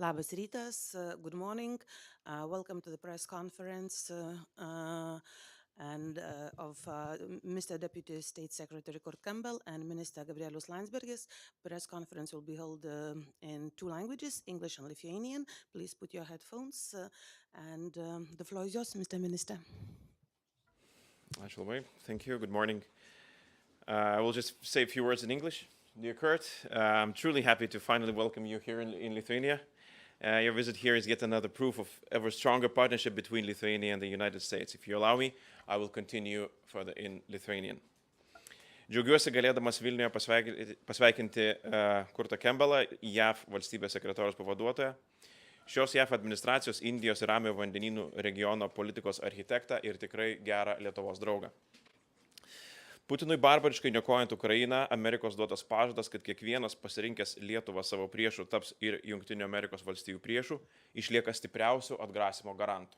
Labas rytas, good morning. Welcome to the press conference of Mr. Deputy State Secretary Kurt Campbell and Minister Gabrielius Landsbergis. Press conference will be held in two languages, English and Lithuanian. Please put your headphones and the floor is yours, Mr. Minister. Ačiū labai. Thank you. Good morning. I will just say a few words in English. Dear Kurt, I'm truly happy to finally welcome you here in Lithuania. Your visit here is yet another proof of ever stronger partnership between Lithuania and the United States. If you allow me, I will continue further in Lithuanian. Džiaugiuosi galėdamas Vilniuje pasveikinti Kurtą Campbellą, JAV valstybės sekretoriaus pavaduotoją, šios JAV administracijos Indijos ir Ramiojo vandenynų regiono politikos architektą ir tikrai gerą Lietuvos draugą. Putinui barbariškai niokojant Ukrainą, Amerikos duotas pažadas, kad kiekvienas pasirinkęs Lietuvą savo priešų taps ir Jungtinių Amerikos valstijų priešų, išlieka stipriausių atgrasimo garantų.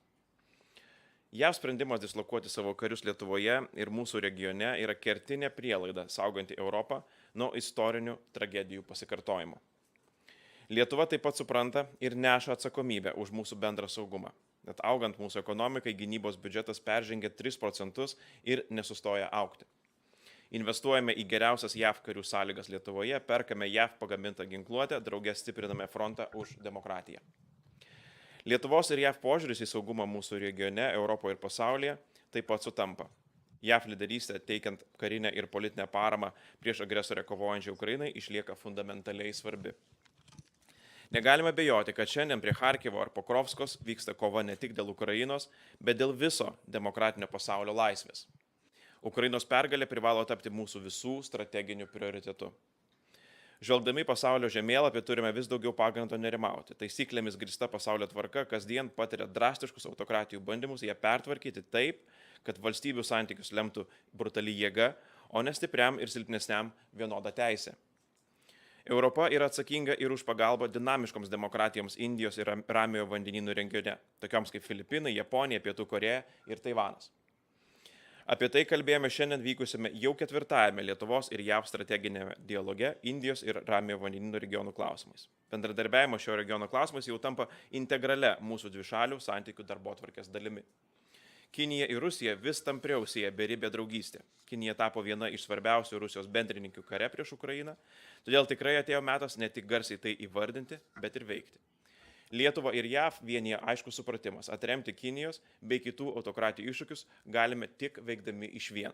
JAV sprendimas dislokuoti savo karius Lietuvoje ir mūsų regione yra kertinė prielaida sauganti Europą nuo istorinių tragedijų pasikartojimo. Lietuva taip pat supranta ir neša atsakomybę už mūsų bendrą saugumą. Net augant mūsų ekonomikai, gynybos biudžetas peržengia 3% ir nesustoja augti. Investuojame į geriausias JAV karių sąlygas Lietuvoje, perkame JAV pagamintą ginkluotę, draugė stipriname frontą už demokratiją. Lietuvos ir JAV požiūris į saugumą mūsų regione, Europoje ir pasaulyje taip pat sutampa. JAV lyderystė teikiant karinę ir politinę paramą prieš agresorę kovojančią Ukrainai išlieka fundamentaliai svarbi. Negalime bejoti, kad šiandien prie Charkivo ar Pokrovskos vyksta kova ne tik dėl Ukrainos, bet dėl viso demokratinio pasaulio laisvės. Ukrainos pergalė privalo tapti mūsų visų strateginių prioritetų. Žvelgdami pasaulio žemėlapį turime vis daugiau pagrindo nerimauti. Taisyklėmis grįsta pasaulio tvarka kasdien patiria drastiškus autokratijų bandymus ją pertvarkyti taip, kad valstybių santykius lemtų brutali jėga, o ne stipriam ir silpnesniam vienoda teisė. Europa yra atsakinga ir už pagalbą dinamiškoms demokratijoms Indijos ir Ramiojo vandenynų regione, tokioms kaip Filipinai, Japonija, Pietų Korėja ir Taivanas. Apie tai kalbėjome šiandien vykusiame jau 4-ajame Lietuvos ir JAV strateginėme dialoge Indijos ir Ramiojo vandenynų regionų klausimais. Bendradarbiavimo šio regiono klausimais jau tampa integrale mūsų dvišalių santykių darbotvarkės dalimi. Kinija ir Rusija vis tampriau sieja beribę draugystę. Kinija tapo viena iš svarbiausių Rusijos bendrininkių kare prieš Ukrainą, todėl tikrai atėjo metas ne tik garsiai tai įvardinti, bet ir veikti. Lietuva ir JAV vienyje aiškus supratimas, atremti Kinijos bei kitų autokratijų iššūkius galime tik veikdami išvien.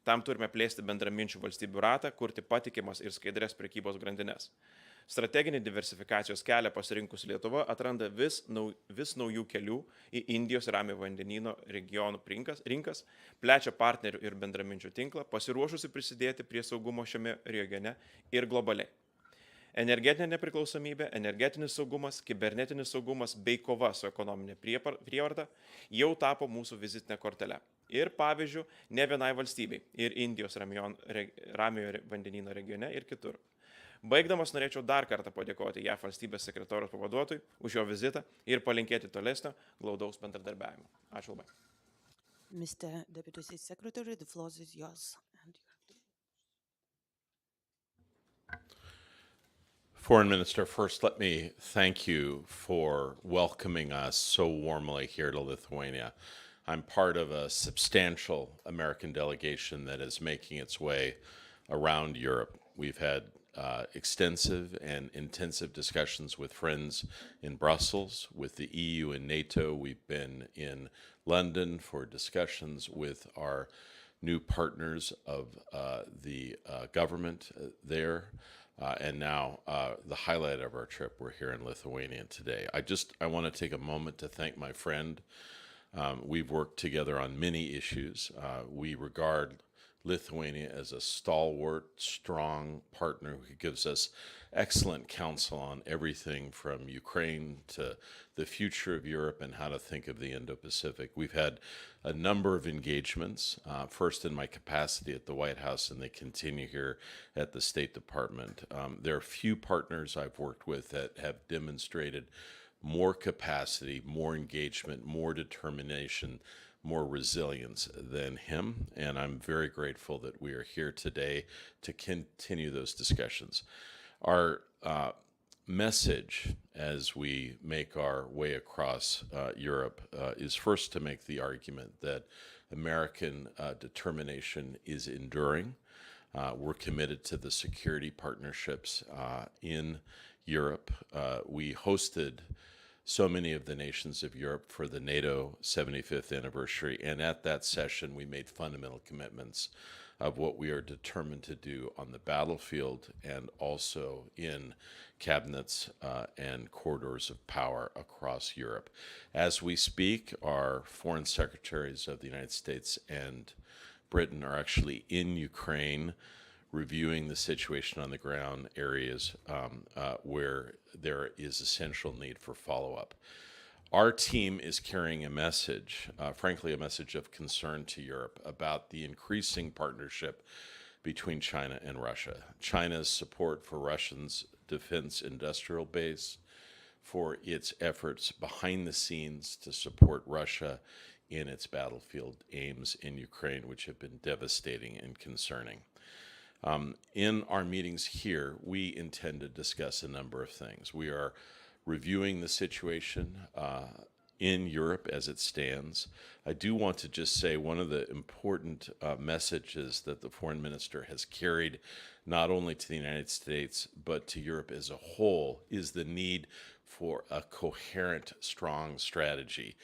Tam turime plėsti bendraminčių valstybių ratą, kurti patikimas ir skaidres prekybos grandines. Strateginį diversifikacijos kelią pasirinkus Lietuva atranda vis naujų kelių į Indijos ir Ramiojo vandenyno regionų rinkas, plečia partnerių ir bendraminčių tinklą, pasiruošusi prisidėti prie saugumo šiame regione ir globaliai. Energetinė nepriklausomybė, energetinis saugumas, kibernetinis saugumas bei kova su ekonominė prievarta jau tapo mūsų vizitinė kortelė. Ir pavyzdžių ne vienai valstybei, ir Indijos Ramiojo vandenyno regione ir kitur. Baigdamas norėčiau dar kartą padėkoti JAV valstybės sekretoriaus pavaduotojui už jo vizitą ir palinkėti tolesnio glaudaus bendradarbiavimo. Ačiū labai. Mr. Deputy State Secretary, the floor is yours. Foreign Minister, first let me thank you for welcoming us so warmly here to Lithuania. I'm part of a substantial American delegation that is making its way around Europe. We've had extensive and intensive discussions with friends in Brussels, with the EU and NATO. We've been in London for discussions with our new partners of the government there. And now the highlight of our trip, we're here in Lithuania today. I want to take a moment to thank my friend. We've worked together on many issues. We regard Lithuania as a stalwart, strong partner who gives us excellent counsel on everything from Ukraine to the future of Europe and how to think of the Indo-Pacific. We've had a number of engagements, first in my capacity at the White House, and they continue here at the State Department. There are few partners I've worked with that have demonstrated more capacity, more engagement, more determination, more resilience than him, and I'm very grateful that we are here today to continue those discussions. Our message as we make our way across Europe is first to make the argument that American determination is enduring. We're committed to the security partnerships in Europe. We hosted so many of the nations of Europe for the NATO 75th anniversary, and at that session we made fundamental commitments of what we are determined to do on the battlefield and also in cabinets and corridors of power across Europe. As we speak, our foreign secretaries of the United States and Britain are actually in Ukraine reviewing the situation on the ground areas where there is essential need for follow-up. Our team is carrying a message, frankly, a message of concern to Europe about the increasing partnership between China and Russia. China's support for Russia's defense industrial base, for its efforts behind the scenes to support Russia in its battlefield aims in Ukraine, which have been devastating and concerning. In our meetings here, we intend to discuss a number of things. We are reviewing the situation in Europe as it stands. I do want to just say one of the important messages that the foreign minister has carried not only to the United States but to Europe as a whole is the need for a coherent, strong strategy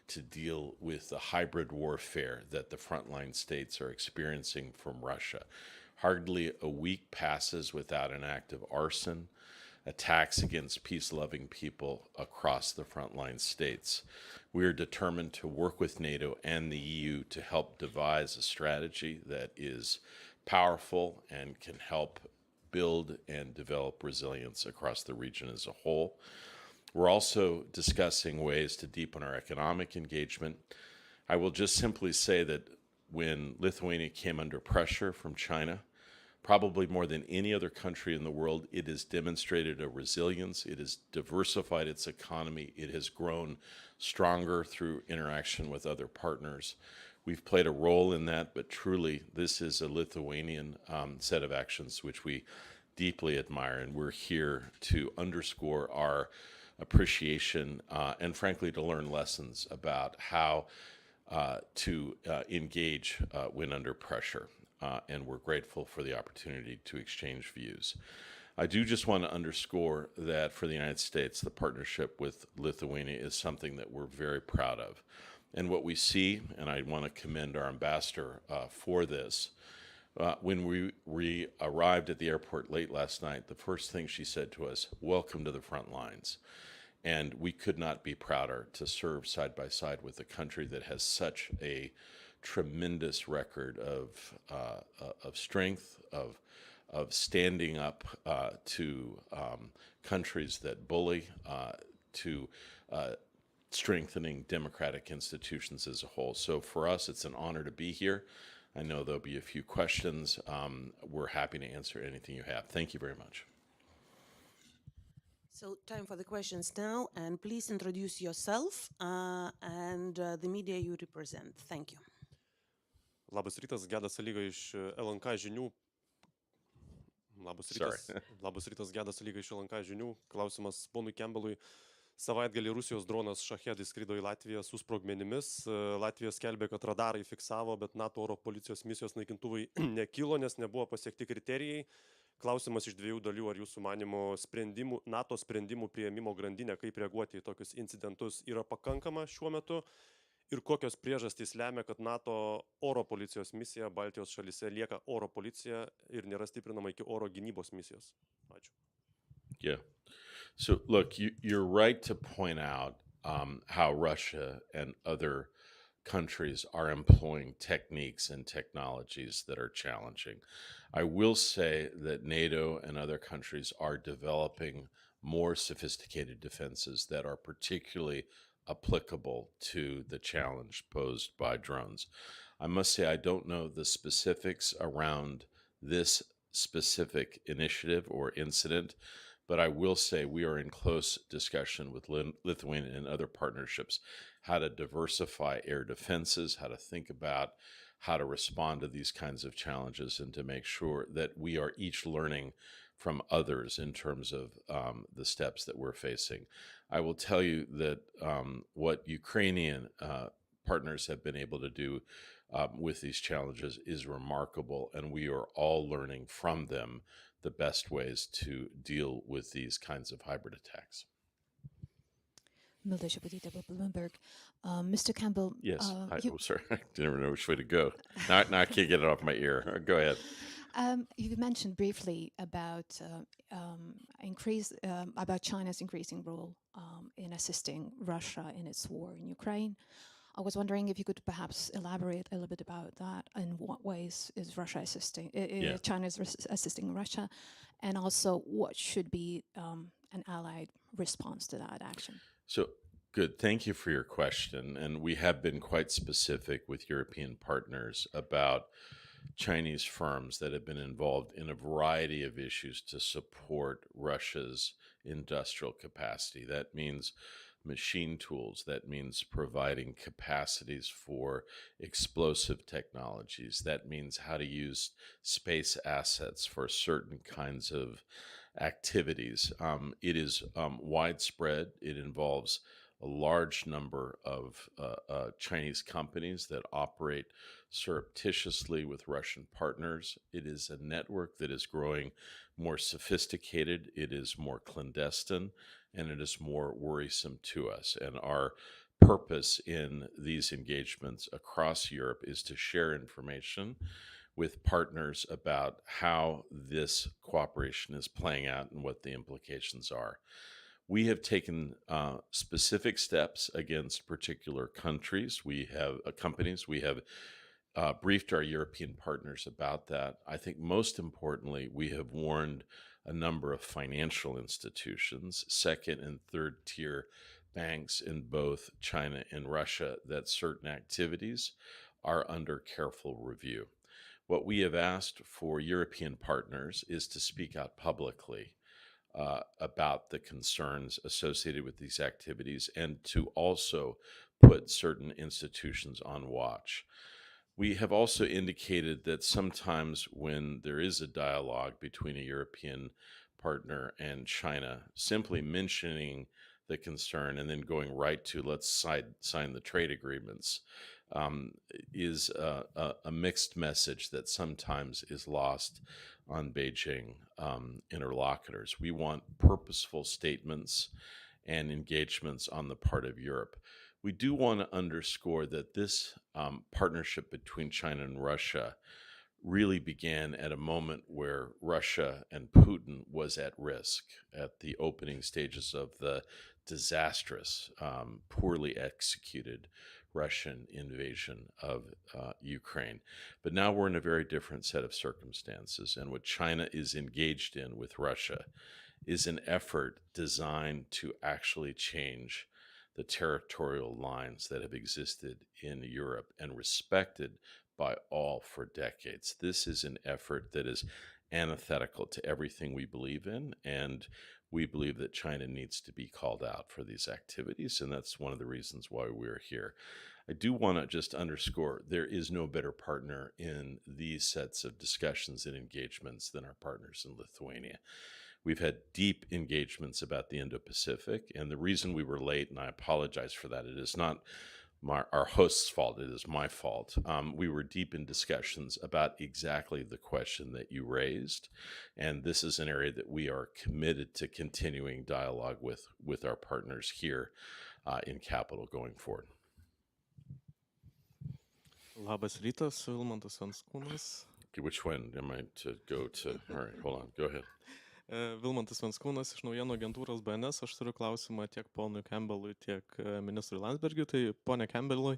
to deal with the hybrid warfare that the frontline states are experiencing from Russia. Hardly a week passes without an act of arson, attacks against peace-loving people across the frontline states. We are determined to work with NATO and the EU to help devise a strategy that is powerful and can help build and develop resilience across the region as a whole. We're also discussing ways to deepen our economic engagement. I will just simply say that when Lithuania came under pressure from China, probably more than any other country in the world, it has demonstrated a resilience. It has diversified its economy. It has grown stronger through interaction with other partners. We've played a role in that, but truly this is a Lithuanian set of actions which we deeply admire, and we're here to underscore our appreciation and frankly to learn lessons about how to engage when under pressure. And we're grateful for the opportunity to exchange views. I do just want to underscore that for the United States, the partnership with Lithuania is something that we're very proud of. And what we see, and I want to commend our ambassador for this, when we arrived at the airport late last night, the first thing she said to us, "Welcome to the front lines." And we could not be prouder to serve side by side with a country that has such a tremendous record of strength, of standing up to countries that bully, to strengthening democratic institutions as a whole. So for us, it's an honor to be here. I know there'll be a few questions. We're happy to answer anything you have. Thank you very much. So time for the questions now, and please introduce yourself and the media you represent. Thank you. Labas rytas, Gedas Alyga iš LNK žinių. Labas rytas, Gedas Alyga iš LNK žinių. Klausimas ponui Campbellui. Savaitgalį Rusijos dronas Šachedai skrido į Latviją su sprogmenimis. Latvija skelbė, kad radarai fiksavo, bet NATO oro policijos misijos naikintuvai nekilo, nes nebuvo pasiekti kriterijai. Klausimas iš dviejų dalių, ar jūsų manimo NATO sprendimų priėmimo grandinė, kaip reaguoti į tokius incidentus, yra pakankama šiuo metu ir kokios priežastys lemia, kad NATO oro policijos misija Baltijos šalyse lieka oro policija ir nėra stiprinama iki oro gynybos misijos. Ačiū. Yeah. So look, you're right to point out how Russia and other countries are employing techniques and technologies that are challenging. I will say that NATO and other countries are developing more sophisticated defenses that are particularly applicable to the challenge posed by drones. I must say I don't know the specifics around this specific initiative or incident, but I will say we are in close discussion with Lithuania and other partnerships how to diversify air defenses, how to think about how to respond to these kinds of challenges, and to make sure that we are each learning from others in terms of the steps that we're facing. I will tell you that what Ukrainian partners have been able to do with these challenges is remarkable, and we are all learning from them the best ways to deal with these kinds of hybrid attacks. Milda Shabutytė, Bloomberg. Mr. Campbell, Yes, sorry, I didn't know which way to go. Now I can't get it off my ear. Go ahead. You mentioned briefly about about China's increasing role in assisting Russia in its war in Ukraine. I was wondering if you could perhaps elaborate a little bit about that. In what ways is Russia assisting? China is assisting Russia, and also what should be an allied response to that action? So good. Thank you for your question. And we have been quite specific with European partners about Chinese firms that have been involved in a variety of issues to support Russia's industrial capacity. That means machine tools. That means providing capacities for explosive technologies. That means how to use space assets for certain kinds of activities. It is widespread. It involves a large number of Chinese companies that operate surreptitiously with Russian partners. It is a network that is growing more sophisticated, it is more clandestine, and it is more worrisome to us. And our purpose in these engagements across Europe is to share information with partners about how this cooperation is playing out and what the implications are. We have taken specific steps against particular countries. We have companies. We have briefed our European partners about that. I think most importantly, we have warned a number of financial institutions, second and third tier banks in both China and Russia, that certain activities are under careful review. What we have asked for European partners is to speak out publicly about the concerns associated with these activities and to also put certain institutions on watch. We have also indicated that sometimes when there is a dialogue between a European partner and China, simply mentioning the concern and then going right to let's sign the trade agreements is a mixed message that sometimes is lost on Beijing interlocutors. We want purposeful statements and engagements on the part of Europe. We do want to underscore that this partnership between China and Russia really began at a moment where Russia and Putin was at risk at the opening stages of the disastrous, poorly executed Russian invasion of Ukraine. But now we're in a very different set of circumstances, and what China is engaged in with Russia is an effort designed to actually change the territorial lines that have existed in Europe and respected by all for decades. This is an effort that is antithetical to everything we believe in, and we believe that China needs to be called out for these activities, and that's one of the reasons why we're here. I do want to just underscore there is no better partner in these sets of discussions and engagements than our partners in Lithuania. We've had deep engagements about the Indo-Pacific, and the reason we were late, and I apologize for that, it is not our host's fault, it is my fault. We were deep in discussions about exactly the question that you raised, and this is an area that we are committed to continuing dialogue with our partners here in Capital going forward. Labas rytas, Vilmantas Venskūnas. Okay, which one am I to go to? All right, hold on, go ahead. Vilmantas Venskūnas iš naujienų agentūros BNS. Aš turiu klausimą tiek ponui Campbellui, tiek ministrui Landsbergiui. Tai ponė Campbellui,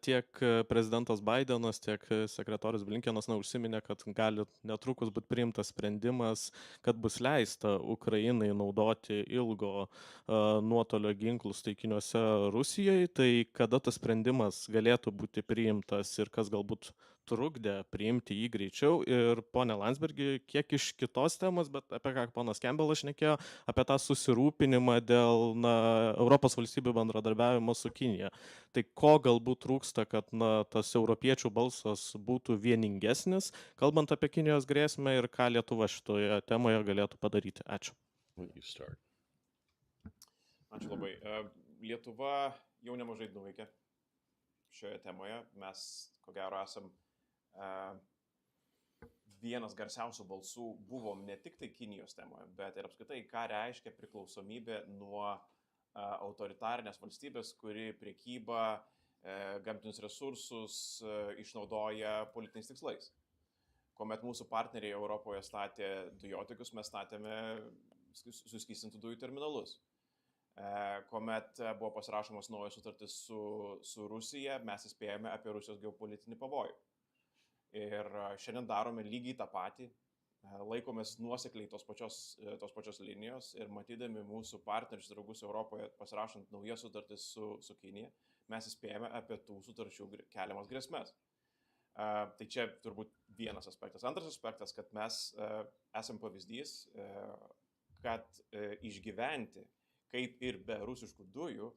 tiek prezidentas Bidenas, tiek sekretorius Blinkenas užsiminė, kad gali netrukus būti priimtas sprendimas, kad bus leista Ukrainai naudoti ilgo nuotolio ginklus taikiniuose Rusijai. Tai kada tas sprendimas galėtų būti priimtas ir kas galbūt trukdė priimti jį greičiau ir pone Landsbergi, kiek iš kitos temos, bet apie ką ponas Campbellas šnekėjo, apie tą susirūpinimą dėl Europos valstybių bendradarbiavimo su Kinija. Tai ko galbūt trūksta, kad tas europiečių balsas būtų vieningesnis, kalbant apie Kinijos grėsmę ir ką Lietuva šitoje temoje galėtų padaryti. Ačiū. Ačiū labai. Lietuva jau nemažai nuveikė šioje temoje. Mes, ko gero, esam vienas garsiausių balsų buvom ne tik tai Kinijos temoje, bet ir apskritai, ką reiškia priklausomybė nuo autoritarinės valstybės, kuri priekybą, gamtinius resursus išnaudoja politiniais tikslais. Kuomet mūsų partneriai Europoje statė dujotikius, mes statėme suskystintų dujų terminalus. Kuomet buvo pasirašomas naujas sutartis su Rusija, mes įspėjome apie Rusijos geopolitinį pavojų. Ir šiandien darome lygiai tą patį, laikomės nuosekliai tos pačios linijos ir matydami mūsų partnerius draugus Europoje pasirašant naujas sutartis su Kinija, mes įspėjame apie tų sutarčių keliamas grėsmes. Tai čia turbūt vienas aspektas. Antras aspektas, kad mes esam pavyzdys, kad išgyventi kaip ir be rusiškų dujų,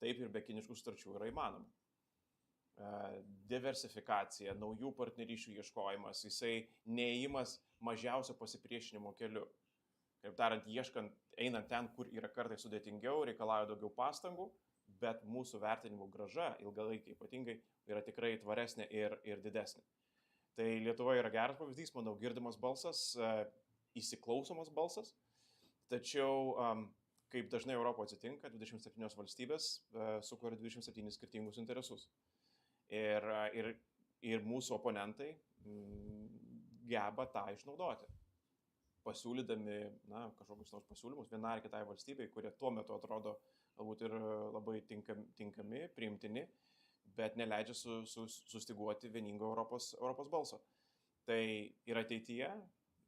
taip ir be kiniškų sutarčių yra įmanoma. Diversifikacija, naujų partnerysčių ieškojimas, jisai neėjimas mažiausio pasipriešinimo keliu. Kaip tariant, einant ten, kur yra kartais sudėtingiau, reikalauja daugiau pastangų, bet mūsų vertinimų grąža, ilgalaikiai ypatingai, yra tikrai tvaresnė ir didesnė. Tai Lietuva yra geras pavyzdys, manau, girdimas balsas, įsiklausomas balsas, tačiau kaip dažnai Europoje atsitinka, 27 valstybės sukuria 27 skirtingus interesus. Ir mūsų oponentai geba tą išnaudoti, pasiūlydami kažkokius nors pasiūlymus vienai ar kitai valstybei, kurie tuo metu atrodo galbūt ir labai tinkami, priimtini, bet neleidžia sustiguoti vieningo Europos balso. Tai ir ateityje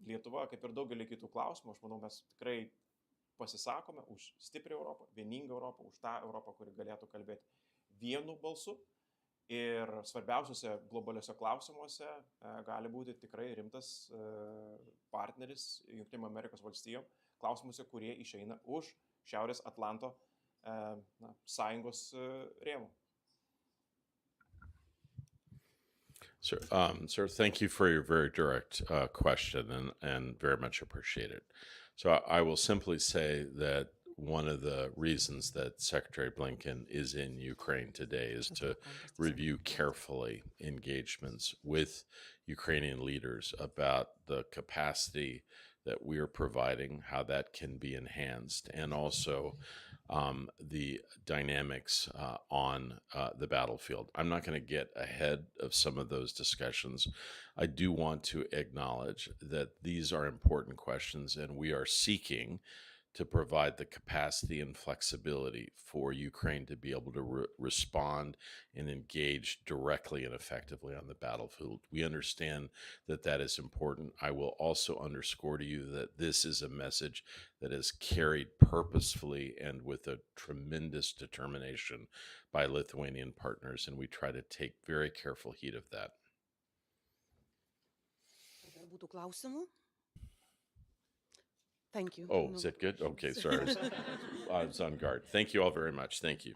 Lietuva, kaip ir daugelį kitų klausimų, aš manau, mes tikrai pasisakome už stiprią Europą, vieningą Europą, už tą Europą, kuri galėtų kalbėti vienu balsu ir svarbiausiuose globaliuose klausimuose gali būti tikrai rimtas partneris Jungtinėm Amerikos valstijom, klausimuose, kurie išeina už Šiaurės Atlanto sąjungos rėmų. Sir, thank you for your very direct question and very much appreciate it. So I will simply say that one of the reasons that Secretary Blinken is in Ukraine today is to review carefully engagements with Ukrainian leaders about the capacity that we are providing, how that can be enhanced, and also the dynamics on the battlefield. I'm not going to get ahead of some of those discussions. I do want to acknowledge that these are important questions, and we are seeking to provide the capacity and flexibility for Ukraine to be able to respond and engage directly and effectively on the battlefield. We understand that that is important. I will also underscore to you that this is a message that is carried purposefully and with a tremendous determination by Lithuanian partners, and we try to take very careful heed of that. Būtų klausimų? Thank you. Oh, is that good? Okay, sorry. I was on guard. Thank you all very much. Thank you.